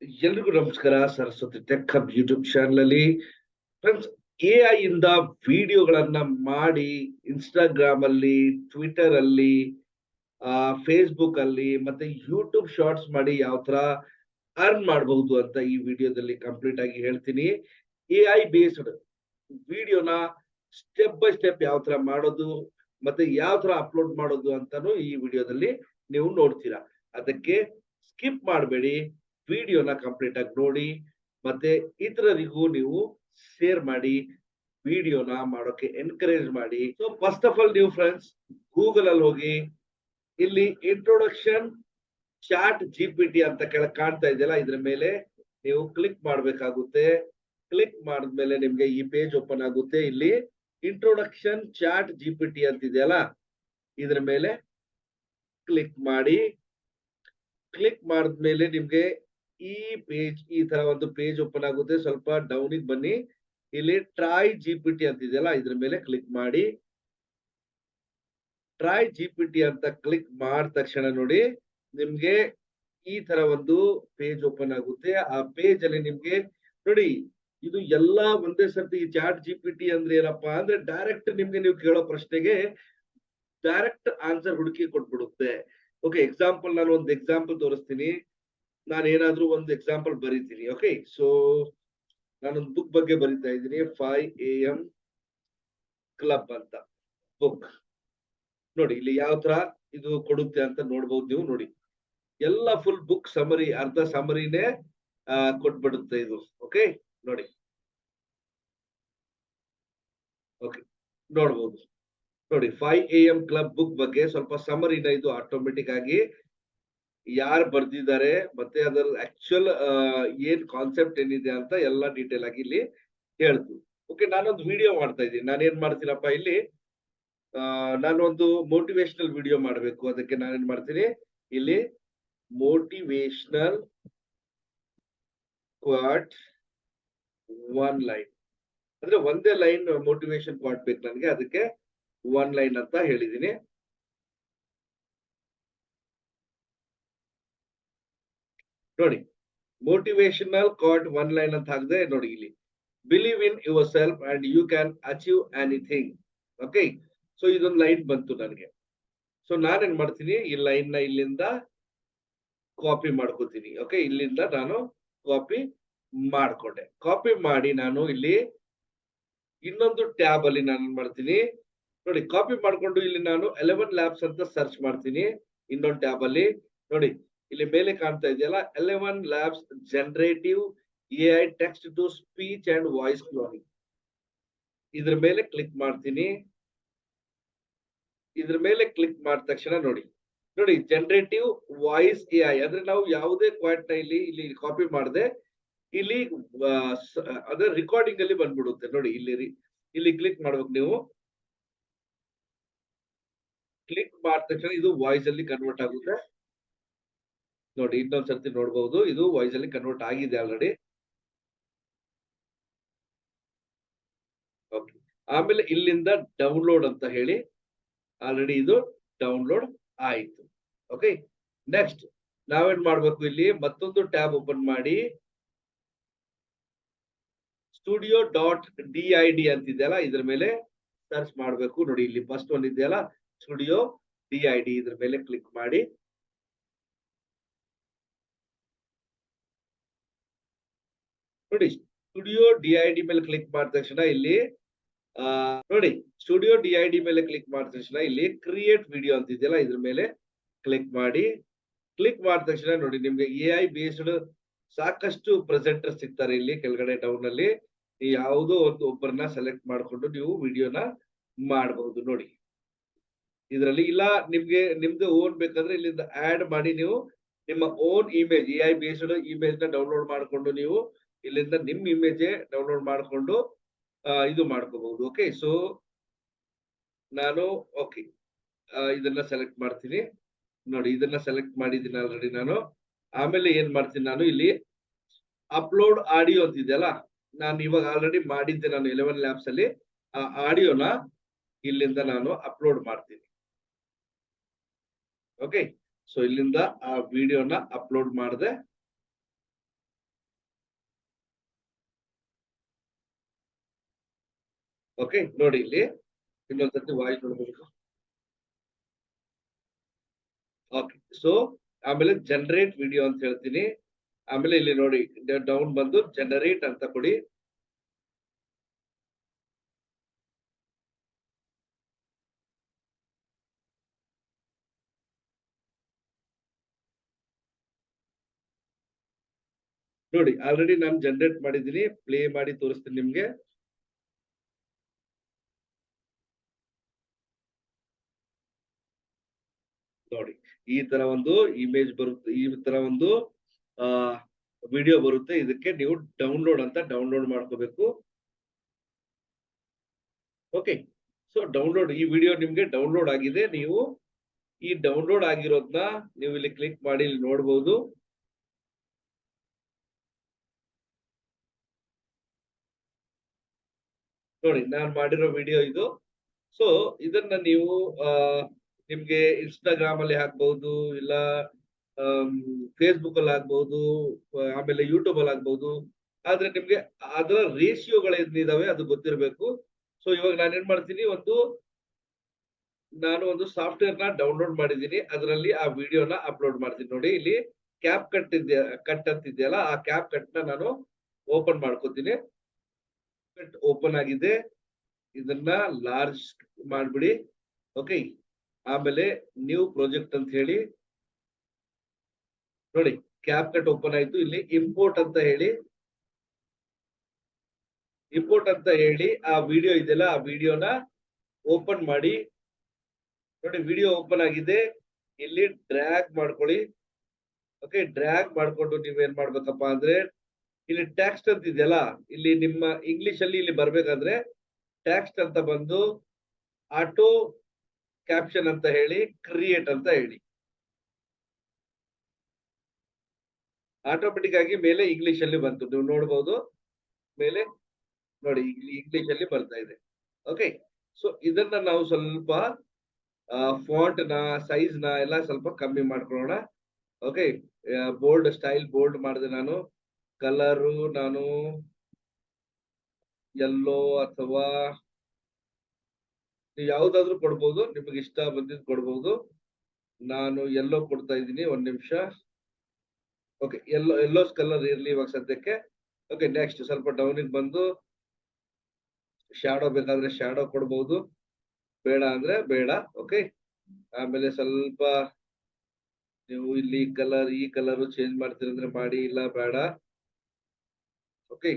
ಎಲ್ರಿಗೂ ನಮಸ್ಕಾರ. Saraswati tech hub YouTube channel ಅಲ್ಲಿ ಫ್ರೆಂಡ್ಸ್, ಎಐ ಇಂದ ವಿಡಿಯೋಗಳನ್ನ ಮಾಡಿ ಇನ್ಸ್ಟಾಗ್ರಾಮ್ ಅಲ್ಲಿ, ಟ್ವಿಟರ್ ಅಲ್ಲಿ, ಫೇಸ್ಬುಕ್ ಅಲ್ಲಿ ಮತ್ತೆ ಯೂಟ್ಯೂಬ್ ಶಾರ್ಟ್ಸ್ ಮಾಡಿ ಯಾವ ತರ ಅರ್ನ್ ಮಾಡಬಹುದು ಅಂತ ಈ ವಿಡಿಯೋದಲ್ಲಿ ಕಂಪ್ಲೀಟ್ ಆಗಿ ಹೇಳ್ತೀನಿ. ಎಐ ಬೇಸ್ಡ್ ವಿಡಿಯೋನ ಸ್ಟೆಪ್ ಬೈ ಸ್ಟೆಪ್ ಯಾವ ತರ ಮಾಡೋದು ಮತ್ತೆ ಯಾವ ತರ ಅಪ್ಲೋಡ್ ಮಾಡೋದು ಅಂತಾನು ಈ ವಿಡಿಯೋದಲ್ಲಿ ನೀವು ನೋಡ್ತೀರಾ. ಅದಕ್ಕೆ ಸ್ಕಿಪ್ ಮಾಡಬೇಡಿ, ವಿಡಿಯೋನ ಕಂಪ್ಲೀಟ್ ಆಗಿ ನೋಡಿ ಮತ್ತೆ ಇತರರಿಗೂ ನೀವು ಶೇರ್ ಮಾಡಿ, ವಿಡಿಯೋನ ಮಾಡೋಕೆ ಎನ್ಕರೇಜ್ ಮಾಡಿ. ಸೊ ಫಸ್ಟ್ ಆಫ್ ಆಲ್ ನೀವು ಫ್ರೆಂಡ್ಸ್ ಗೂಗಲ್ ಅಲ್ಲಿ ಹೋಗಿ, ಇಲ್ಲಿ ಇಂಟ್ರೊಡಕ್ಷನ್ ಚಾಟ್ ಜಿಪಿಟಿ ಅಂತ ಕೆಳಗೆ ಕಾಣ್ತಾ ಇದೆಯಲ್ಲ, ಇದ್ರ ಮೇಲೆ ನೀವು ಕ್ಲಿಕ್ ಮಾಡಬೇಕಾಗುತ್ತೆ. ಕ್ಲಿಕ್ ಮಾಡಿದ್ಮೇಲೆ ನಿಮ್ಗೆ ಈ ಪೇಜ್ ಓಪನ್ ಆಗುತ್ತೆ. ಇಲ್ಲಿ ಇಂಟ್ರೊಡಕ್ಷನ್ ಚಾಟ್ ಜಿಪಿಟಿ ಅಂತಿದೆಯಲ್ಲ, ಇದ್ರ ಮೇಲೆ ಕ್ಲಿಕ್ ಮಾಡಿ. ಕ್ಲಿಕ್ ಮಾಡಿದ್ಮೇಲೆ ನಿಮ್ಗೆ ಈ ಪೇಜ್, ಈ ತರ ಒಂದು ಪೇಜ್ ಓಪನ್ ಆಗುತ್ತೆ. ಸ್ವಲ್ಪ ಡೌನಿಗೆ ಬನ್ನಿ. ಇಲ್ಲಿ ಟ್ರೈ ಜಿಪಿಟಿ ಅಂತಿದೆಯಲ್ಲ, ಇದ್ರ ಮೇಲೆ ಕ್ಲಿಕ್ ಮಾಡಿ. ಟ್ರೈ ಜಿಪಿಟಿ ಅಂತ ಕ್ಲಿಕ್ ಮಾಡಿದ ತಕ್ಷಣ ನೋಡಿ ನಿಮ್ಗೆ ಈ ತರ ಒಂದು ಪೇಜ್ ಓಪನ್ ಆಗುತ್ತೆ. ಆ ಪೇಜ್ ಅಲ್ಲಿ ನಿಮ್ಗೆ ನೋಡಿ, ಇದು ಎಲ್ಲಾ ಒಂದೇ ಸರ್ತಿ. ಚಾಟ್ ಜಿಪಿಟಿ ಅಂದ್ರೆ ಏನಪ್ಪಾ ಅಂದ್ರೆ ಡೈರೆಕ್ಟ್ ನಿಮ್ಗೆ ನೀವು ಕೇಳೋ ಪ್ರಶ್ನೆಗೆ ಡೈರೆಕ್ಟ್ ಆನ್ಸರ್ ಹುಡುಕಿ ಕೊಟ್ಬಿಡುತ್ತೆ. ಓಕೆ, ಎಕ್ಸಾಂಪಲ್ ನಾನು ಒಂದು ಎಕ್ಸಾಂಪಲ್ ತೋರಿಸ್ತೀನಿ. ನಾನು ಏನಾದ್ರೂ ಒಂದು ಎಕ್ಸಾಂಪಲ್ ಬರೀತೀನಿ. ಓಕೆ, ಸೊ ನಾನೊಂದು ಬುಕ್ ಬಗ್ಗೆ ಬರೀತಾ ಇದ್ದೀನಿ, 5 AM ಕ್ಲಬ್ ಅಂತ ಬುಕ್. ನೋಡಿ ಇಲ್ಲಿ ಯಾವ ತರ ಇದು ಕೊಡುತ್ತೆ ಅಂತ ನೋಡ್ಬೋದು ನೀವು. ನೋಡಿ ಎಲ್ಲ ಫುಲ್ ಬುಕ್ ಸಮರಿ, ಅರ್ಧ ಸಮರಿನೇ ಕೊಟ್ಬಿಡುತ್ತೆ ಇದು. ಓಕೆ ನೋಡಿ, ಓಕೆ ನೋಡ್ಬೋದು. ನೋಡಿ 5 AM ಕ್ಲಬ್ ಬುಕ್ ಬಗ್ಗೆ ಸ್ವಲ್ಪ ಸಮರಿನ ಇದು ಆಟೋಮೆಟಿಕ್ ಆಗಿ ಯಾರು ಬರ್ದಿದ್ದಾರೆ ಮತ್ತೆ ಅದರ ಆಕ್ಚುಯಲ್ ಏನ್ ಕಾನ್ಸೆಪ್ಟ್ ಏನಿದೆ ಅಂತ ಎಲ್ಲ ಡೀಟೇಲ್ ಆಗಿ ಇಲ್ಲಿ ಹೇಳ್ತು. ಓಕೆ, ನಾನೊಂದು ವಿಡಿಯೋ ಮಾಡ್ತಾ ಇದ್ದೀನಿ. ನಾನೇನ್ ಮಾಡ್ತೀನಪ್ಪ ಇಲ್ಲಿ, ನಾನೊಂದು ಮೋಟಿವೇಶನಲ್ ವಿಡಿಯೋ ಮಾಡಬೇಕು. ಅದಕ್ಕೆ ನಾನೇನ್ ಮಾಡ್ತೀನಿ, ಇಲ್ಲಿ ಮೋಟಿವೇಶನಲ್ ಕ್ವಾಟ್ 1 ಲೈನ್ ಅಂದ್ರೆ ಒಂದೇ ಲೈನ್ ಮೋಟಿವೇಶನ್ ಕ್ವಾಟ್ ಬೇಕು ನನಗೆ. ಅದಕ್ಕೆ 1 ಲೈನ್ ಅಂತ ಹೇಳಿದೀನಿ. ನೋಡಿ, ಮೋಟಿವೇಶನಲ್ ಕ್ವಾಟ್ 1 ಲೈನ್ ಅಂತ ಹಾಕಿದೆ. ನೋಡಿ ಇಲ್ಲಿ, believe in yourself and you can achieve anything. Okay, so ಇದೊಂದು ಲೈನ್ ಬಂತು ನನಗೆ. ಸೊ ನಾನೇನ್ ಮಾಡ್ತೀನಿ, ಈ ಲೈನ್ ನ ಇಲ್ಲಿಂದ ಕಾಪಿ ಮಾಡ್ಕೋತೀನಿ. ಓಕೆ, ಇಲ್ಲಿಂದ ನಾನು ಕಾಪಿ ಮಾಡ್ಕೊಂಡೆ. ಕಾಪಿ ಮಾಡಿ ನಾನು ಇಲ್ಲಿ ಇನ್ನೊಂದು ಟ್ಯಾಬ್ ಅಲ್ಲಿ ನಾನು ಮಾಡ್ತೀನಿ. ನೋಡಿ, ಕಾಪಿ ಮಾಡ್ಕೊಂಡು ಇಲ್ಲಿ ನಾನು 11 ಲ್ಯಾಬ್ಸ್ ಅಂತ ಸರ್ಚ್ ಮಾಡ್ತೀನಿ ಇನ್ನೊಂದು ಟ್ಯಾಬ್ ಅಲ್ಲಿ. ನೋಡಿ ಇಲ್ಲಿ ಮೇಲೆ ಕಾಣ್ತಾ ಇದೆಯಲ್ಲ, 11 labs generative AI text to speech and voice cloning. ಇದ್ರ ಮೇಲೆ ಕ್ಲಿಕ್ ಮಾಡ್ತೀನಿ. ಇದ್ರ ಮೇಲೆ ಕ್ಲಿಕ್ ಮಾಡಿದ ತಕ್ಷಣ ನೋಡಿ ನೋಡಿ ಜನರೇಟಿವ್ ವಾಯ್ಸ್ ಎಐ ಅಂದ್ರೆ ನಾವು ಯಾವುದೇ ಕ್ವಾಟ್ ನ ಇಲ್ಲಿ ಕಾಪಿ ಮಾಡದೆ ಇಲ್ಲಿ ಅದ್ರ ರೆಕಾರ್ಡಿಂಗ್ ಅಲ್ಲಿ ಬಂದ್ಬಿಡುತ್ತೆ. ನೋಡಿ ಇಲ್ಲಿ ಕ್ಲಿಕ್ ಮಾಡ್ಬೇಕು ನೀವು. ಕ್ಲಿಕ್ ಮಾಡಿದ ತಕ್ಷಣ ಇದು ವಾಯ್ಸ್ ಅಲ್ಲಿ ಕನ್ವರ್ಟ್ ಆಗುತ್ತೆ. ನೋಡಿ ಇನ್ನೊಂದ್ಸರ್ತಿ ನೋಡಬಹುದು, ಇದು ವಾಯ್ಸ್ ಅಲ್ಲಿ ಕನ್ವರ್ಟ್ ಆಗಿದೆ ಆಲ್ರೆಡಿ. ಓಕೆ, ಆಮೇಲೆ ಇಲ್ಲಿಂದ ಡೌನ್ಲೋಡ್ ಅಂತ ಹೇಳಿ ಆಲ್ರೆಡಿ ಇದು ಡೌನ್ಲೋಡ್ ಆಯ್ತು. ಓಕೆ, ನೆಕ್ಸ್ಟ್ ನಾವೇನ್ ಮಾಡ್ಬೇಕು, ಇಲ್ಲಿ ಮತ್ತೊಂದು ಟ್ಯಾಬ್ ಓಪನ್ ಮಾಡಿ studio.did ಅಂತಿದೆಯಲ್ಲ, ಇದ್ರ ಮೇಲೆ ಸರ್ಚ್ ಮಾಡ್ಬೇಕು. ನೋಡಿ ಇಲ್ಲಿ ಫಸ್ಟ್ ಒನ್ ಇದೆಯಲ್ಲ studio.did, ಇದ್ರ ಮೇಲೆ ಕ್ಲಿಕ್ ಮಾಡಿ. ನೋಡಿ studio.did ಮೇಲೆ ಕ್ಲಿಕ್ ಮಾಡಿದ ತಕ್ಷಣ ಇಲ್ಲಿ ನೋಡಿ studio.did ಮೇಲೆ ಕ್ಲಿಕ್ ಮಾಡಿದ ತಕ್ಷಣ ಇಲ್ಲಿ ಕ್ರಿಯೇಟ್ ವಿಡಿಯೋ ಅಂತಿದೆಯಲ್ಲ, ಇದ್ರ ಮೇಲೆ ಕ್ಲಿಕ್ ಮಾಡಿ. ಕ್ಲಿಕ್ ಮಾಡಿದ ತಕ್ಷಣ ನೋಡಿ ನಿಮ್ಗೆ ಎಐ ಬೇಸ್ಡ್ ಸಾಕಷ್ಟು ಪ್ರೆಸೆಂಟರ್ ಸಿಗ್ತಾರೆ. ಇಲ್ಲಿ ಕೆಳಗಡೆ ಡೌನ್ ಅಲ್ಲಿ ಯಾವುದೋ ಒಬ್ಬರನ್ನ ಸೆಲೆಕ್ಟ್ ಮಾಡ್ಕೊಂಡು ನೀವು ವಿಡಿಯೋನ ಮಾಡಬಹುದು. ನೋಡಿ ಇದರಲ್ಲಿ ಇಲ್ಲ, ನಿಮ್ದು ಓನ್ ಬೇಕಂದ್ರೆ ಇಲ್ಲಿಂದ ಆಡ್ ಮಾಡಿ ನೀವು ನಿಮ್ಮ own image, AI based image ನ ಡೌನ್ಲೋಡ್ ಮಾಡ್ಕೊಂಡು ನೀವು ಇಲ್ಲಿಂದ ನಿಮ್ ಇಮೇಜ್ ಡೌನ್ಲೋಡ್ ಮಾಡ್ಕೊಂಡು ಇದು ಮಾಡ್ಕೋಬಹುದು. ಓಕೆ, ಸೊ ನಾನು ಓಕೆ ಇದನ್ನ ಸೆಲೆಕ್ಟ್ ಮಾಡ್ತೀನಿ. ನೋಡಿ ಇದನ್ನ ಸೆಲೆಕ್ಟ್ ಮಾಡಿದ್ದೀನಿ ಆಲ್ರೆಡಿ ನಾನು. ಆಮೇಲೆ ಏನ್ ಮಾಡ್ತೀನಿ, ನಾನು ಇಲ್ಲಿ ಅಪ್ಲೋಡ್ ಆಡಿಯೋ ಅಂತಿದೆಯಲ್ಲ, ನಾನು ಇವಾಗ ಆಲ್ರೆಡಿ ಮಾಡಿದ್ದೆ. ನಾನು 11 ಲ್ಯಾಬ್ಸ್ ಅಲ್ಲಿ ಆ ಆಡಿಯೋನ ಇಲ್ಲಿಂದ ನಾನು ಅಪ್ಲೋಡ್ ಮಾಡ್ತೀನಿ. ಓಕೆ, ಸೊ ಇಲ್ಲಿಂದ ಆ ವಿಡಿಯೋನ ಅಪ್ಲೋಡ್ ಮಾಡಿದೆ. ಓಕೆ, ನೋಡಿ ಇಲ್ಲಿ ಇನ್ನೊಂದ್ಸತಿ ವಾಯ್ಸ್ ನೋಡ್ಬೇಕು. ಓಕೆ, ಸೊ ಆಮೇಲೆ ಜನರೇಟ್ ವಿಡಿಯೋ ಅಂತ ಹೇಳ್ತೀನಿ. ಆಮೇಲೆ ಇಲ್ಲಿ ನೋಡಿ ಡೌನ್ ಬಂದು ಜನರೇಟ್ ಅಂತ ಕೊಡಿ. ನೋಡಿ ಆಲ್ರೆಡಿ ನಾನು ಜನರೇಟ್ ಮಾಡಿದ್ದೀನಿ, ಪ್ಲೇ ಮಾಡಿ ತೋರಿಸ್ತೀನಿ ನಿಮ್ಗೆ. ನೋಡಿ ಈ ತರ ಒಂದು ಇಮೇಜ್ ಬರುತ್ತೆ, ಈ ತರ ಒಂದು ವಿಡಿಯೋ ಬರುತ್ತೆ. ಇದಕ್ಕೆ ನೀವು ಡೌನ್ಲೋಡ್ ಅಂತ ಡೌನ್ಲೋಡ್ ಮಾಡ್ಕೋಬೇಕು. ಓಕೆ, ಸೊ ಡೌನ್ಲೋಡ್, ಈ ವಿಡಿಯೋ ನಿಮ್ಗೆ ಡೌನ್ಲೋಡ್ ಆಗಿದೆ. ನೀವು ಈ ಡೌನ್ಲೋಡ್ ಆಗಿರೋದನ್ನ ನೀವು ಇಲ್ಲಿ ಕ್ಲಿಕ್ ಮಾಡಿ ಇಲ್ಲಿ ನೋಡ್ಬೋದು. ನೋಡಿ ನಾನು ಮಾಡಿರೋ ವಿಡಿಯೋ ಇದು. ಸೊ ಇದನ್ನ ನೀವು ನಿಮ್ಗೆ ಇನ್ಸ್ಟಾಗ್ರಾಮ್ ಅಲ್ಲಿ ಹಾಕ್ಬಹುದು, ಇಲ್ಲ ಫೇಸ್ಬುಕ್ ಅಲ್ಲಿ ಹಾಕ್ಬಹುದು, ಆಮೇಲೆ ಯೂಟ್ಯೂಬ್ ಅಲ್ಲಿ ಹಾಕ್ಬಹುದು. ಆದ್ರೆ ನಿಮ್ಗೆ ಅದರ ರೇಷಿಯೋಗಳೇನಿದಾವೆ ಅದು ಗೊತ್ತಿರಬೇಕು. ಸೊ ಇವಾಗ ನಾನು ಏನ್ ಮಾಡ್ತೀನಿ, ನಾನು ಒಂದು ಸಾಫ್ಟ್ವೇರ್ ನ ಡೌನ್ಲೋಡ್ ಮಾಡಿದ್ದೀನಿ, ಅದರಲ್ಲಿ ಆ ವಿಡಿಯೋನ ಅಪ್ಲೋಡ್ ಮಾಡ್ತೀನಿ. ನೋಡಿ ಇಲ್ಲಿ ಕ್ಯಾಪ್ ಕಟ್ ಅಂತಿದೆಯಲ್ಲ, ಆ ಕ್ಯಾಪ್ ಕಟ್ ನ ನಾನು ಓಪನ್ ಮಾಡ್ಕೋತೀನಿ. ಓಪನ್ ಆಗಿದೆ, ಇದನ್ನ ಲಾರ್ಜ್ ಮಾಡ್ಬಿಡಿ. ಓಕೆ, ಆಮೇಲೆ ನ್ಯೂ ಪ್ರಾಜೆಕ್ಟ್ ಅಂತ ಹೇಳಿ ನೋಡಿ ಕ್ಯಾಪ್ ಕಟ್ ಓಪನ್ ಆಯ್ತು. ಇಲ್ಲಿ ಇಂಪೋರ್ಟ್ ಅಂತ ಹೇಳಿ ಆ ವಿಡಿಯೋ ಇದೆಯಲ್ಲ, ಆ ವಿಡಿಯೋನ ಓಪನ್ ಮಾಡಿ. ನೋಡಿ ವಿಡಿಯೋ ಓಪನ್ ಆಗಿದೆ, ಇಲ್ಲಿ ಡ್ರ್ಯಾಗ್ ಮಾಡ್ಕೊಳ್ಳಿ. ಓಕೆ, ಡ್ರ್ಯಾಗ್ ಮಾಡ್ಕೊಂಡು ನೀವೇನ್ ಮಾಡ್ಬೇಕಪ್ಪ ಅಂದ್ರೆ, ಇಲ್ಲಿ ಟ್ಯಾಕ್ಸ್ಟ್ ಅಂತ ಇದೆಯಲ್ಲ, ಇಲ್ಲಿ ನಿಮ್ಮ ಇಂಗ್ಲಿಷ್ ಅಲ್ಲಿ ಇಲ್ಲಿ ಬರ್ಬೇಕಾದ್ರೆ ಟ್ಯಾಕ್ಸ್ಟ್ ಅಂತ ಬಂದು ಆಟೋ ಕ್ಯಾಪ್ಷನ್ ಅಂತ ಹೇಳಿ ಕ್ರಿಯೇಟ್ ಅಂತ ಹೇಳಿ, ಆಟೋಮೆಟಿಕ್ ಆಗಿ ಮೇಲೆ ಇಂಗ್ಲಿಷ್ ಅಲ್ಲಿ ಬಂತು, ನೀವು ನೋಡ್ಬೋದು ಮೇಲೆ. ನೋಡಿ ಇಲ್ಲಿ ಇಂಗ್ಲಿಷ್ ಅಲ್ಲಿ ಬರ್ತಾ ಇದೆ. ಓಕೆ, ಸೊ ಇದನ್ನ ನಾವು ಸ್ವಲ್ಪ ಫಾಂಟ್ ನ ಸೈಜ್ ನ ಎಲ್ಲ ಸ್ವಲ್ಪ ಕಮ್ಮಿ ಮಾಡ್ಕೊಳ್ಳೋಣ. ಓಕೆ, ಬೋಲ್ಡ್ ಸ್ಟೈಲ್ ಬೋಲ್ಡ್ ಮಾಡಿದೆ ನಾನು. ಕಲರು ನಾನು ಯೆಲ್ಲೋ ಅಥವಾ ಯಾವ್ದಾದ್ರು ಕೊಡ್ಬೋದು, ನಿಮಗೆ ಇಷ್ಟ ಬಂದಿದ್ದು ಕೊಡ್ಬೋದು. ನಾನು ಯೆಲ್ಲೋ ಕೊಡ್ತಾ ಇದ್ದೀನಿ, ಒಂದ್ ನಿಮಿಷ. ಓಕೆ, ಯೆಲ್ಲೋಸ್ ಕಲರ್ ಇರ್ಲಿ ಇವಾಗ ಸದ್ಯಕ್ಕೆ. ಓಕೆ, ನೆಕ್ಸ್ಟ್ ಸ್ವಲ್ಪ ಡೌನಿಗೆ ಬಂದು ಶ್ಯಾಡೋ ಬೇಕಾದ್ರೆ ಶ್ಯಾಡೋ ಕೊಡ್ಬೋದು, ಬೇಡ ಅಂದ್ರೆ ಬೇಡ. ಓಕೆ, ಆಮೇಲೆ ಸ್ವಲ್ಪ ನೀವು ಇಲ್ಲಿ ಈ ಕಲರ್ ಚೇಂಜ್ ಮಾಡ್ತೀರಂದ್ರೆ ಮಾಡಿ, ಇಲ್ಲ ಬೇಡ. ಓಕೆ,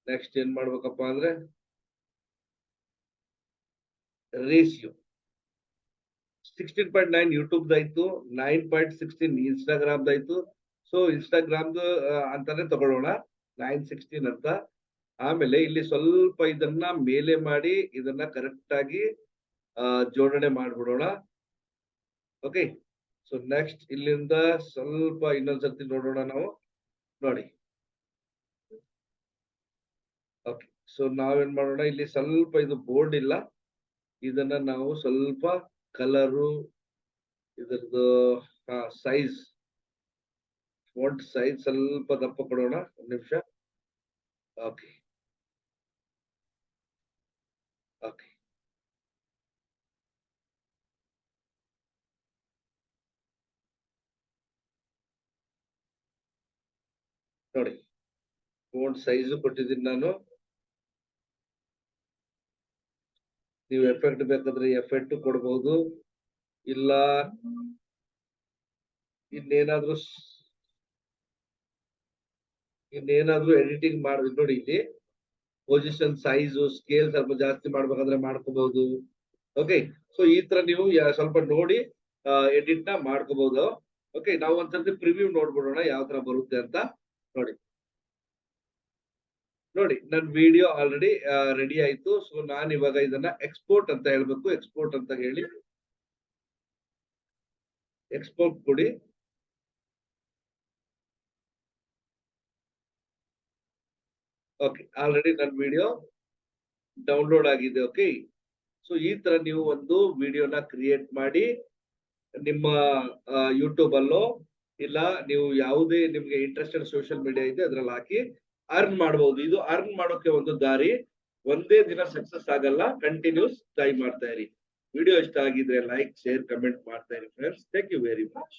ನೆಕ್ಸ್ಟ್ ಏನ್ ಮಾಡ್ಬೇಕಪ್ಪ ಅಂದ್ರೆ ರೇಷಿಯೋ 16.9 ಯೂಟ್ಯೂಬ್ ಆಯ್ತು, 9.16 ಇನ್ಸ್ಟಾಗ್ರಾಮ್ ಆಯ್ತು. ಸೊ ಇನ್ಸ್ಟಾಗ್ರಾಮ್ದು ಅಂತಾನೆ ತಗೊಳ್ಳೋಣ, 916 ಅಂತ. ಆಮೇಲೆ ಇಲ್ಲಿ ಸ್ವಲ್ಪ ಇದನ್ನ ಮೇಲೆ ಮಾಡಿ ಇದನ್ನ ಕರೆಕ್ಟ್ ಆಗಿ ಜೋಡಣೆ ಮಾಡ್ಬಿಡೋಣ. ಓಕೆ, ಸೊ ನೆಕ್ಸ್ಟ್ ಇಲ್ಲಿಂದ ಸ್ವಲ್ಪ ಇನ್ನೊಂದ್ಸರ್ತಿ ನೋಡೋಣ ನಾವು. ನೋಡಿ, ಓಕೆ, ಸೊ ನಾವೇನ್ ಮಾಡೋಣ, ಇಲ್ಲಿ ಸ್ವಲ್ಪ ಇದು ಬೋರ್ಡ್ ಇಲ್ಲ, ಇದನ್ನ ನಾವು ಸ್ವಲ್ಪ ಕಲರು ಇದರದ್ದು ಸೈಜ್, ಫಾಂಟ್ ಸೈಜ್ ಸ್ವಲ್ಪ ದಪ್ಪ ಕೊಡೋಣ. ಒಂದು ನಿಮಿಷ. ಓಕೆ, ಓಕೆ, ನೋಡಿ ಫಾಂಟ್ ಸೈಜ್ ಕೊಟ್ಟಿದ್ದೀನಿ ನಾನು. ನೀವು ಎಫೆಕ್ಟ್ ಬೇಕಾದ್ರೆ ಎಫೆಕ್ಟ್ ಕೊಡ್ಬೋದು, ಇಲ್ಲ ಇನ್ನೇನಾದ್ರೂ ಎಡಿಟಿಂಗ್ ಮಾಡಿದ್ರು. ನೋಡಿ ಇಲ್ಲಿ ಪೊಸಿಷನ್ ಸೈಜ್ ಸ್ಕೇಲ್ ಸ್ವಲ್ಪ ಜಾಸ್ತಿ ಮಾಡ್ಬೇಕಾದ್ರೆ ಮಾಡ್ಕೋಬಹುದು. ಓಕೆ, ಸೊ ಈ ತರ ನೀವು ಸ್ವಲ್ಪ ನೋಡಿ ಎಡಿಟ್ ನ ಮಾಡ್ಕೋಬಹುದು. ಓಕೆ, ನಾವು ಒಂದ್ಸರ್ತಿ ಪ್ರಿವ್ಯೂ ನೋಡ್ಬಿಡೋಣ ಯಾವ ತರ ಬರುತ್ತೆ ಅಂತ. ನೋಡಿ ನೋಡಿ ನನ್ನ ವಿಡಿಯೋ ಆಲ್ರೆಡಿ ರೆಡಿ ಆಯ್ತು. ಸೊ ನಾನು ಇವಾಗ ಇದನ್ನ ಎಕ್ಸ್ಪೋರ್ಟ್ ಅಂತ ಹೇಳ್ಬೇಕು. ಎಕ್ಸ್ಪೋರ್ಟ್ ಅಂತ ಹೇಳಿ ಎಕ್ಸ್ಪೋರ್ಟ್ ಕೊಡಿ. ಓಕೆ, ಆಲ್ರೆಡಿ ನನ್ನ ವಿಡಿಯೋ ಡೌನ್ಲೋಡ್ ಆಗಿದೆ. ಓಕೆ, ಸೊ ಈ ತರ ನೀವು ಒಂದು ವಿಡಿಯೋನ ಕ್ರಿಯೇಟ್ ಮಾಡಿ ನಿಮ್ಮ ಯೂಟ್ಯೂಬ್ ಅಲ್ಲೋ, ಇಲ್ಲ ನೀವು ಯಾವುದೇ ನಿಮ್ಗೆ ಇಂಟ್ರೆಸ್ಟೆಡ್ ಸೋಷಿಯಲ್ ಮೀಡಿಯಾ ಇದೆ ಅದ್ರಲ್ಲಿ ಹಾಕಿ ಅರ್ನ್ ಮಾಡಬಹುದು. ಇದು ಅರ್ನ್ ಮಾಡೋಕೆ ಒಂದು ದಾರಿ. ಒಂದೇ ದಿನ ಸಕ್ಸಸ್ ಆಗಲ್ಲ, ಕಂಟಿನ್ಯೂಸ್ ಟ್ರೈ ಮಾಡ್ತಾ ಇರಿ. ವಿಡಿಯೋ ಇಷ್ಟ ಆಗಿದ್ರೆ ಲೈಕ್, ಶೇರ್, ಕಮೆಂಟ್ ಮಾಡ್ತಾ ಇರಿ friends. Thank you very much.